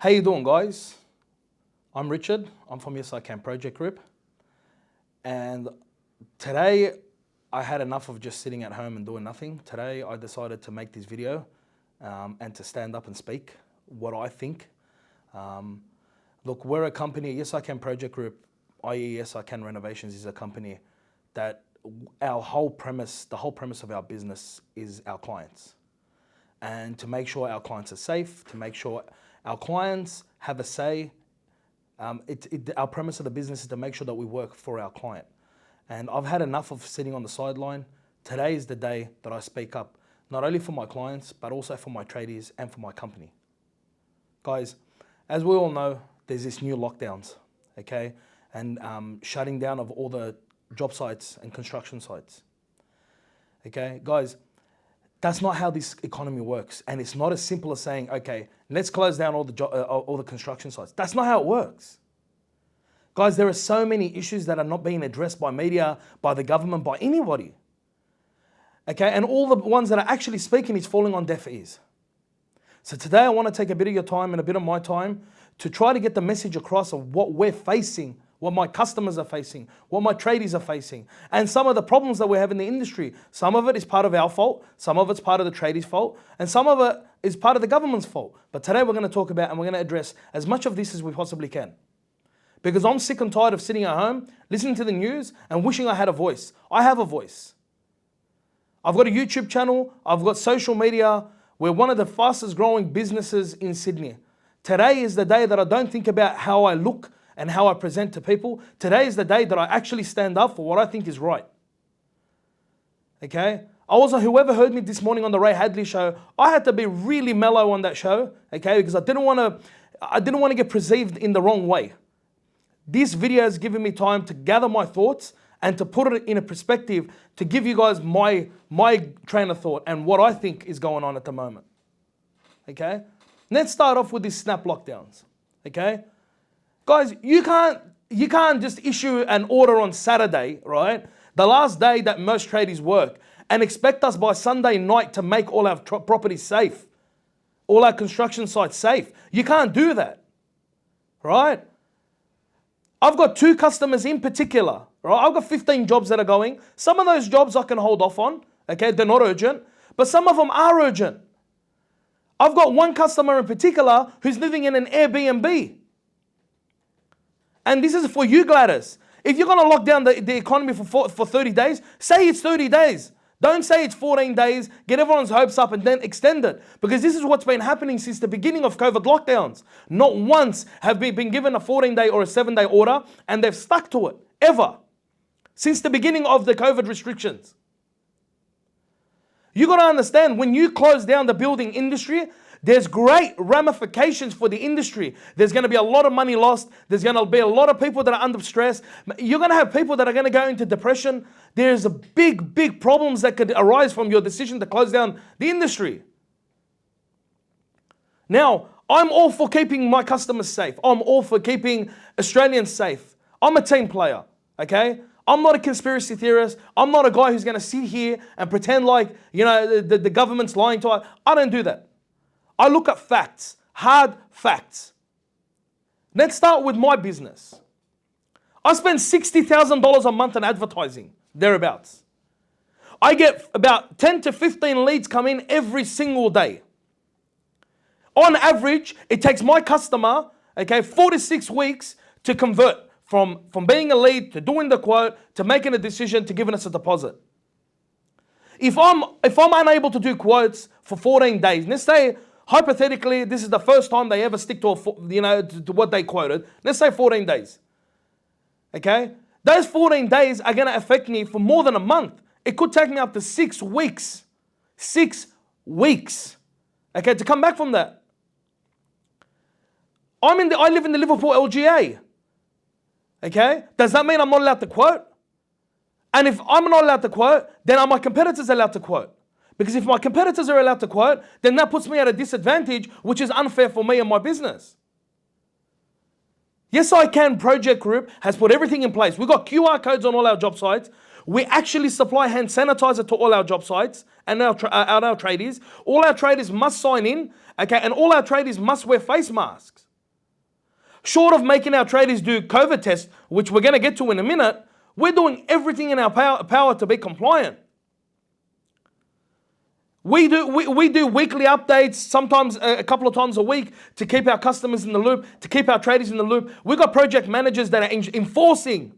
How you doing, guys? I'm Richard. I'm from Yes I Can Project Group. And today I had enough of just sitting at home and doing nothing. Today I decided to make this video and to stand up and speak what I think. Look, we're a company, Yes I Can Project Group, i.e. Yes I Can Renovations, is a company that the whole premise of our business is our clients. And to make sure our clients are safe, to make sure our clients have a say. Our premise of the business is to make sure that we work for our client. And I've had enough of sitting on the sideline. Today is the day that I speak up, not only for my clients, but also for my tradies and for my company. Guys, as we all know, there's this new lockdowns, okay? And shutting down of all the job sites and construction sites, okay? Guys, that's not how this economy works. And it's not as simple as saying, okay, let's close down all the construction sites. That's not how it works. Guys, there are so many issues that are not being addressed by media, by the government, by anybody. Okay, and all the ones that are actually speaking is falling on deaf ears. So today I want to take a bit of your time and a bit of my time to try to get the message across of what we're facing, what my customers are facing, what my tradies are facing, and some of the problems that we have in the industry. Some of it is part of our fault, some of it's part of the tradies' fault, and some of it is part of the government's fault. But today we're going to talk about and we're going to address as much of this as we possibly can. Because I'm sick and tired of sitting at home, listening to the news and wishing I had a voice. I have a voice. I've got a YouTube channel, I've got social media. We're one of the fastest growing businesses in Sydney. Today is the day that I don't think about how I look and how I present to people. Today is the day that I actually stand up for what I think is right. Okay? Also, whoever heard me this morning on the Ray Hadley show, I had to be really mellow on that show, okay? Because I didn't want to get perceived in the wrong way. This video has given me time to gather my thoughts and to put it in a perspective to give you guys my train of thought and what I think is going on at the moment. Okay? Let's start off with these snap lockdowns. Okay? Guys, you can't just issue an order on Saturday, right? The last day that most tradies work, and expect us by Sunday night to make all our properties safe, all our construction sites safe. You can't do that, right? I've got 2 customers in particular, right? I've got 15 jobs that are going. Some of those jobs I can hold off on, okay? They're not urgent, but some of them are urgent. I've got one customer in particular who's living in an Airbnb. And this is for you, Gladys. If you're going to lock down the economy for 30 days, say it's 30 days. Don't say it's 14 days, get everyone's hopes up and then extend it. Because this is what's been happening since the beginning of COVID lockdowns. Not once have we been given a 14-day or a 7-day order and they've stuck to it, ever. Since the beginning of the COVID restrictions. You got to understand, when you close down the building industry, there's great ramifications for the industry. There's going to be a lot of money lost. There's going to be a lot of people that are under stress. You're going to have people that are going to go into depression. There's a big problems that could arise from your decision to close down the industry. Now, I'm all for keeping my customers safe. I'm all for keeping Australians safe. I'm a team player, okay? I'm not a conspiracy theorist. I'm not a guy who's going to sit here and pretend like, you know, the government's lying to us. I don't do that. I look at facts, hard facts. Let's start with my business. I spend $60,000 a month on advertising, thereabouts. I get about 10 to 15 leads come in every single day. On average, it takes my customer, okay, 4 to 6 weeks to convert from being a lead to doing the quote to making a decision to giving us a deposit. If I'm unable to do quotes for 14 days, let's say hypothetically this is the first time they ever stick to to what they quoted. Let's say 14 days. Okay? Those 14 days are going to affect me for more than a month. It could take me up to 6 weeks. 6 weeks. Okay, to come back from that. I live in the Liverpool LGA. Okay? Does that mean I'm not allowed to quote? And if I'm not allowed to quote, then are my competitors allowed to quote? Because if my competitors are allowed to quote, then that puts me at a disadvantage, which is unfair for me and my business. Yes I Can Project Group has put everything in place. We've got QR codes on all our job sites. We actually supply hand sanitizer to all our job sites and our tradies. All our tradies must sign in, okay, and all our tradies must wear face masks. Short of making our tradies do COVID tests, which we're going to get to in a minute, we're doing everything in our power to be compliant. We do weekly updates, sometimes a couple of times a week, to keep our customers in the loop, to keep our tradies in the loop. We've got project managers that are enforcing,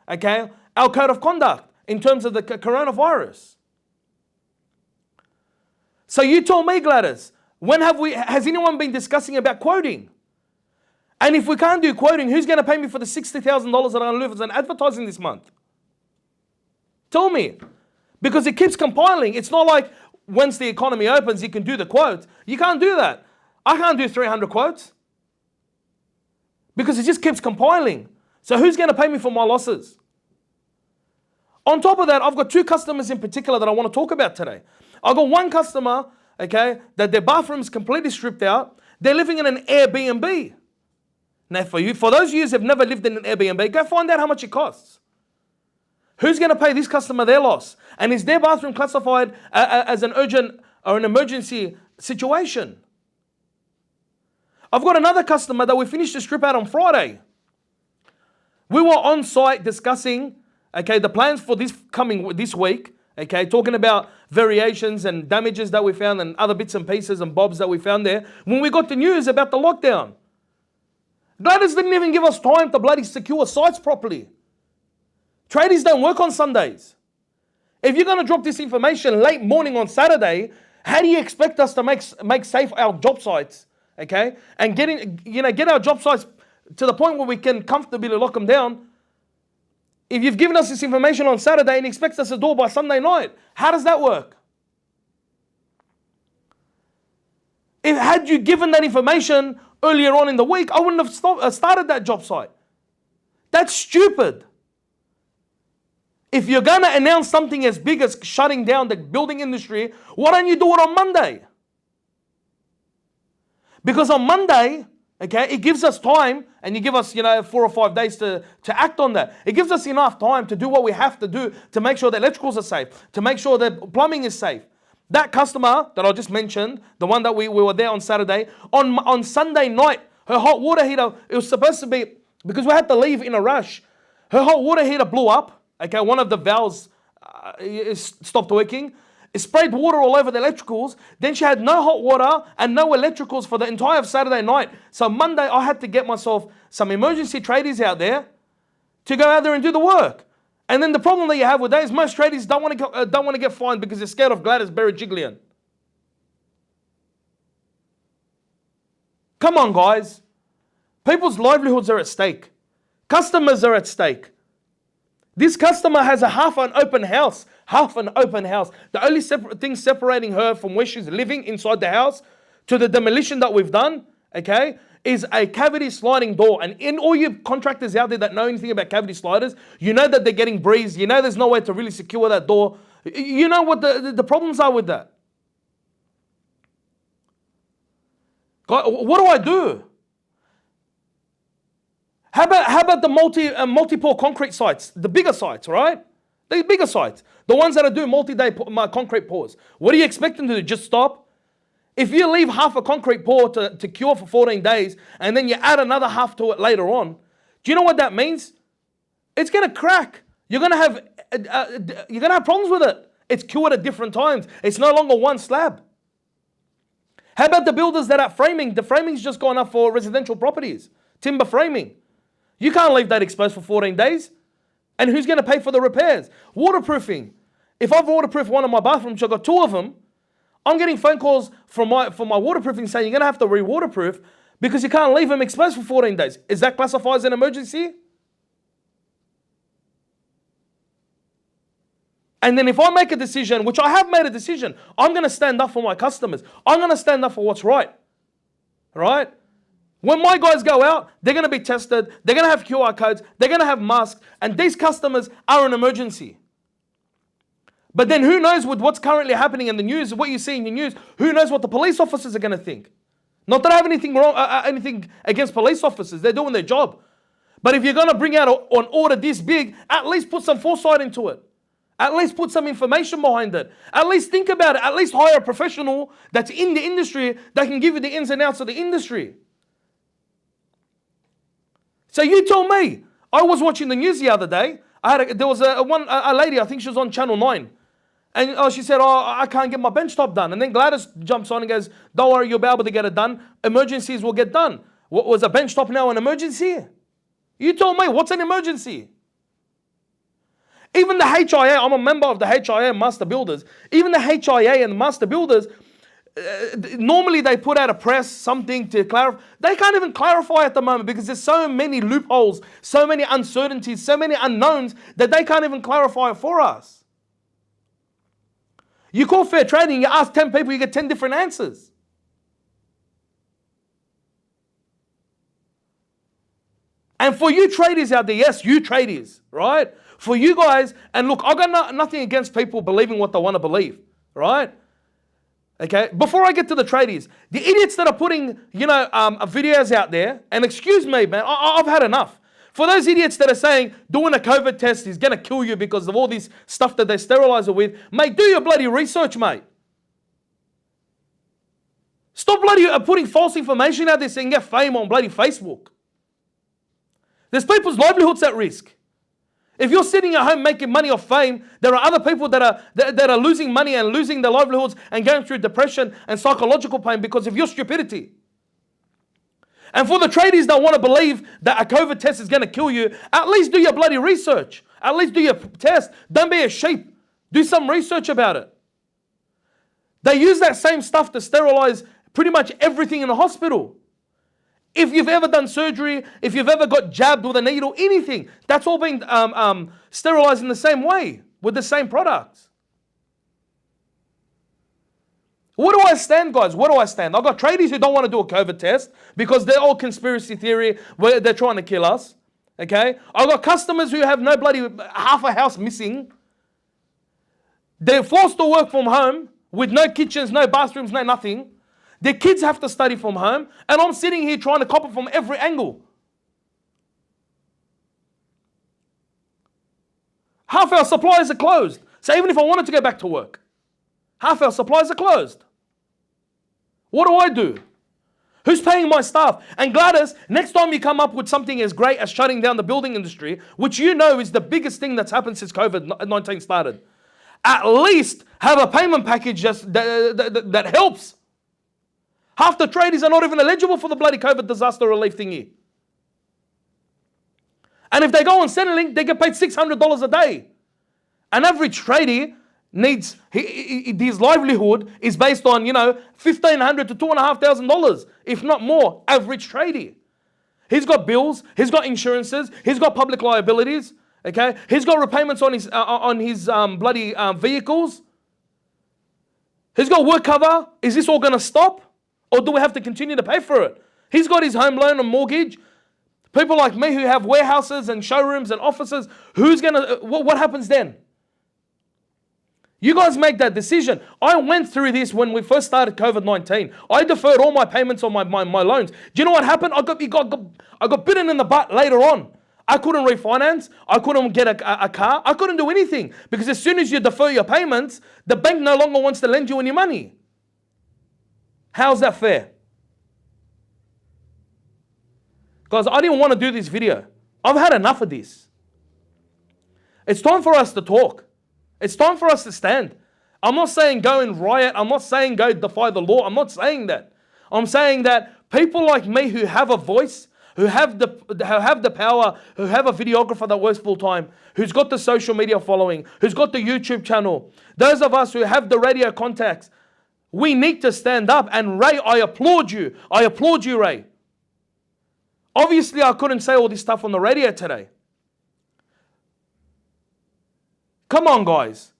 okay, our code of conduct in terms of the coronavirus. So you tell me, Gladys, has anyone been discussing about quoting? And if we can't do quoting, who's going to pay me for the $60,000 that I'm going to lose as advertising this month? Tell me. Because it keeps compiling. It's not like once the economy opens, you can do the quotes. You can't do that. I can't do 300 quotes. Because it just keeps compiling. So who's going to pay me for my losses? On top of that, I've got two customers in particular that I want to talk about today. I've got one customer, okay, that their bathroom's completely stripped out. They're living in an Airbnb. Now, for those of you who have never lived in an Airbnb, go find out how much it costs. Who's going to pay this customer their loss? And is their bathroom classified as an urgent or an emergency situation? I've got another customer that we finished the strip out on Friday. We were on site discussing, okay, the plans for this week, okay, talking about variations and damages that we found and other bits and pieces and bobs that we found there. When we got the news about the lockdown, Gladys didn't even give us time to bloody secure sites properly. Tradies don't work on Sundays. If you're going to drop this information late morning on Saturday, how do you expect us to make safe our job sites, okay? And get our job sites to the point where we can comfortably lock them down. If you've given us this information on Saturday and expect us to do it by Sunday night, how does that work? Had you given that information earlier on in the week, I wouldn't have started that job site. That's stupid. If you're going to announce something as big as shutting down the building industry, why don't you do it on Monday? Because on Monday, okay, it gives us time, and you give us, 4 or 5 days to act on that. It gives us enough time to do what we have to do to make sure that electricals are safe, to make sure that plumbing is safe. That customer that I just mentioned, the one that we were there on Saturday, on Sunday night, her hot water heater, it was supposed to be, because we had to leave in a rush, her hot water heater blew up. Okay, one of the valves stopped working. It sprayed water all over the electricals. Then she had no hot water and no electricals for the entire Saturday night. So Monday, I had to get myself some emergency tradies out there to go out there and do the work. And then the problem that you have with that is most tradies don't want to get fined because they're scared of Gladys Berejiklian. Come on, guys. People's livelihoods are at stake. Customers are at stake. This customer has a half an open house. The only thing separating her from where she's living inside the house to the demolition that we've done, okay, is a cavity sliding door. And in all you contractors out there that know anything about cavity sliders, you know that they're getting breeze. You know there's no way to really secure that door. You know what the problems are with that. God, what do I do? How about the multi-pour concrete sites, the bigger sites, right? The bigger sites, the ones that are doing multi-day concrete pours. What do you expect them to do? Just stop? If you leave half a concrete pour to cure for 14 days and then you add another half to it later on, do you know what that means? It's going to crack. You're going to have problems with it. It's cured at different times. It's no longer one slab. How about the builders that are framing? The framing's just gone up for residential properties, timber framing. You can't leave that exposed for 14 days. And who's going to pay for the repairs? Waterproofing. If I've waterproofed one of my bathrooms, I've got 2 of them, I'm getting phone calls from my waterproofing saying you're going to have to re-waterproof because you can't leave them exposed for 14 days. Is that classified as an emergency? And then if I make a decision, which I have made a decision, I'm going to stand up for my customers. I'm going to stand up for what's right. Right? When my guys go out, they're going to be tested, they're going to have QR codes, they're going to have masks, and these customers are an emergency. But then who knows with what's currently happening in the news, what you see in the news, who knows what the police officers are going to think. Not that I have anything wrong, anything against police officers, they're doing their job. But if you're going to bring out an order this big, at least put some foresight into it. At least put some information behind it. At least think about it. At least hire a professional that's in the industry that can give you the ins and outs of the industry. So you tell me. I was watching the news the other day. There was a lady, I think she was on Channel 9. And she said, I can't get my bench top done. And then Gladys jumps on and goes, don't worry, you'll be able to get it done. Emergencies will get done. What was a bench top now an emergency? You tell me, what's an emergency? Even the HIA, I'm a member of the HIA Master Builders. Even the HIA and the Master Builders, normally they put out a press, something to clarify. They can't even clarify at the moment because there's so many loopholes, so many uncertainties, so many unknowns that they can't even clarify it for us. You call fair trading, you ask 10 people, you get 10 different answers. And for you tradies out there, yes, you tradies, right? For you guys, and look, I got nothing against people believing what they want to believe, right? Okay, before I get to the tradies, the idiots that are putting, videos out there, and excuse me, man, I've had enough. For those idiots that are saying doing a COVID test is going to kill you because of all this stuff that they sterilize it with, mate, do your bloody research, mate. Stop bloody putting false information out there so you can get fame on bloody Facebook. There's people's livelihoods at risk. If you're sitting at home making money off fame, there are other people that are losing money and losing their livelihoods and going through depression and psychological pain because of your stupidity. And for the tradies that want to believe that a COVID test is going to kill you, at least do your bloody research. At least do your test. Don't be a sheep. Do some research about it. They use that same stuff to sterilize pretty much everything in the hospital. If you've ever done surgery, if you've ever got jabbed with a needle, anything, that's all being sterilized in the same way with the same products. What do I stand, guys? What do I stand? I've got tradies who don't want to do a COVID test because they're all conspiracy theory where they're trying to kill us. Okay? I've got customers who have no bloody half a house missing. They're forced to work from home with no kitchens, no bathrooms, no nothing. Their kids have to study from home. And I'm sitting here trying to cop it from every angle. Half our suppliers are closed. So even if I wanted to go back to work, half our suppliers are closed. What do I do? Who's paying my staff? And Gladys, next time you come up with something as great as shutting down the building industry, which you know is the biggest thing that's happened since COVID-19 started, at least have a payment package that helps. Half the tradies are not even eligible for the bloody COVID disaster relief thingy. And if they go on Centrelink, they get paid $600 a day. An average tradie needs, his livelihood is based on, $1,500 to $2,500, if not more, average tradie. He's got bills, he's got insurances, he's got public liabilities, okay? He's got repayments on his bloody vehicles. He's got work cover. Is this all going to stop? Or do we have to continue to pay for it? He's got his home loan and mortgage. People like me who have warehouses and showrooms and offices, what happens then? You guys make that decision. I went through this when we first started COVID-19. I deferred all my payments on my loans. Do you know what happened? I got bitten in the butt later on. I couldn't refinance. I couldn't get a car. I couldn't do anything. Because as soon as you defer your payments, the bank no longer wants to lend you any money. How's that fair? Guys, I didn't want to do this video. I've had enough of this. It's time for us to talk. It's time for us to stand. I'm not saying go and riot. I'm not saying go defy the law. I'm not saying that. I'm saying that people like me who have a voice, who have the power, who have a videographer that works full time, who's got the social media following, who's got the YouTube channel, those of us who have the radio contacts, we need to stand up. And Ray, I applaud you. I applaud you, Ray. Obviously, I couldn't say all this stuff on the radio today. Come on, guys.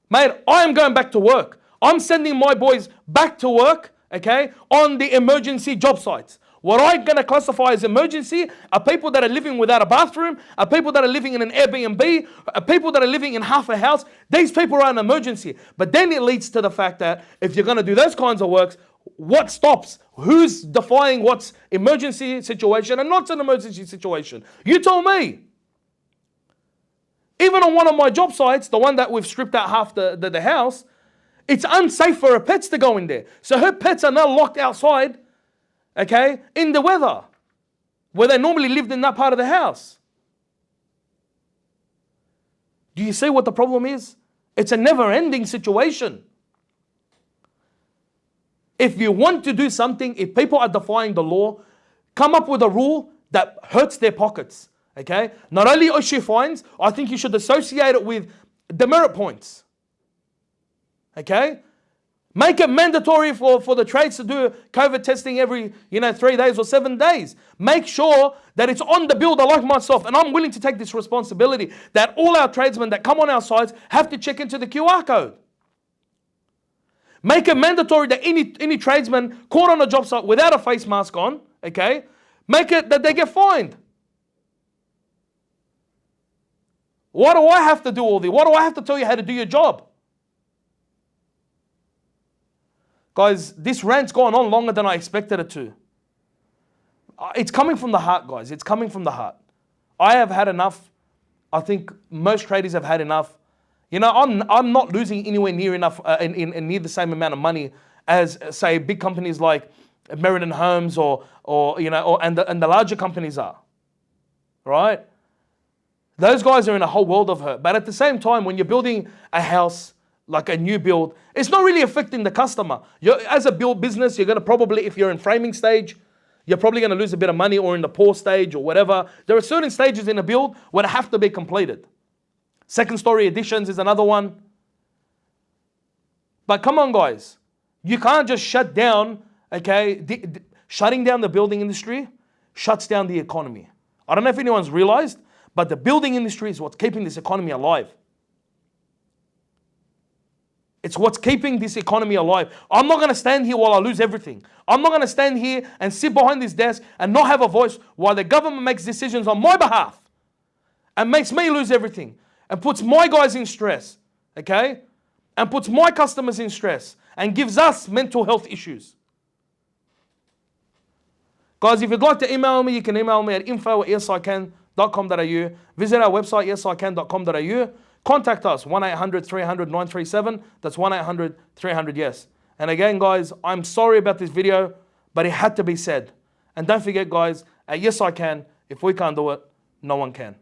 Mate, I am going back to work. I'm sending my boys back to work, okay, on the emergency job sites. What I'm going to classify as emergency are people that are living without a bathroom, are people that are living in an Airbnb, are people that are living in half a house. These people are an emergency. But then it leads to the fact that if you're going to do those kinds of works, what stops? Who's defying what's emergency situation and not an emergency situation? You tell me. Even on one of my job sites, the one that we've stripped out half the house, it's unsafe for her pets to go in there. So her pets are now locked outside, okay, in the weather. where they normally lived in that part of the house. Do you see what the problem is? It's a never-ending situation. If you want to do something, if people are defying the law, come up with a rule that hurts their pockets. Okay? Not only issue fines, I think you should associate it with demerit points. Okay? Make it mandatory for the trades to do COVID testing every 3 days or 7 days. Make sure that it's on the builder like myself, and I'm willing to take this responsibility, that all our tradesmen that come on our sites have to check into the QR code. Make it mandatory that any tradesman caught on a job site without a face mask on, okay, make it that they get fined. Why do I have to do all this? Why do I have to tell you how to do your job? Guys, this rant's gone on longer than I expected it to. It's coming from the heart, guys. It's coming from the heart. I have had enough. I think most tradies have had enough. I'm not losing anywhere near enough, near the same amount of money as, say, big companies like Meriden Homes and the larger companies are. Right? Those guys are in a whole world of hurt. But at the same time, when you're building a house, like a new build, it's not really affecting the customer. As a build business, you're going to probably, if you're in framing stage, you're probably going to lose a bit of money, or in the pour stage or whatever. There are certain stages in a build where they have to be completed. Second story additions is another one. But come on, guys. You can't just shut down, okay? Shutting down the building industry shuts down the economy. I don't know if anyone's realized, but the building industry is what's keeping this economy alive. It's what's keeping this economy alive. I'm not going to stand here while I lose everything. I'm not going to stand here and sit behind this desk and not have a voice while the government makes decisions on my behalf and makes me lose everything and puts my guys in stress, okay? And puts my customers in stress and gives us mental health issues. Guys, if you'd like to email me, you can email me at info@yesican.com.au. Visit our website, yesican.com.au. Contact us, 1-800-300-937. That's 1-800-300-YES. And again, guys, I'm sorry about this video, but it had to be said. And don't forget, guys, at Yes I Can, if we can't do it, no one can.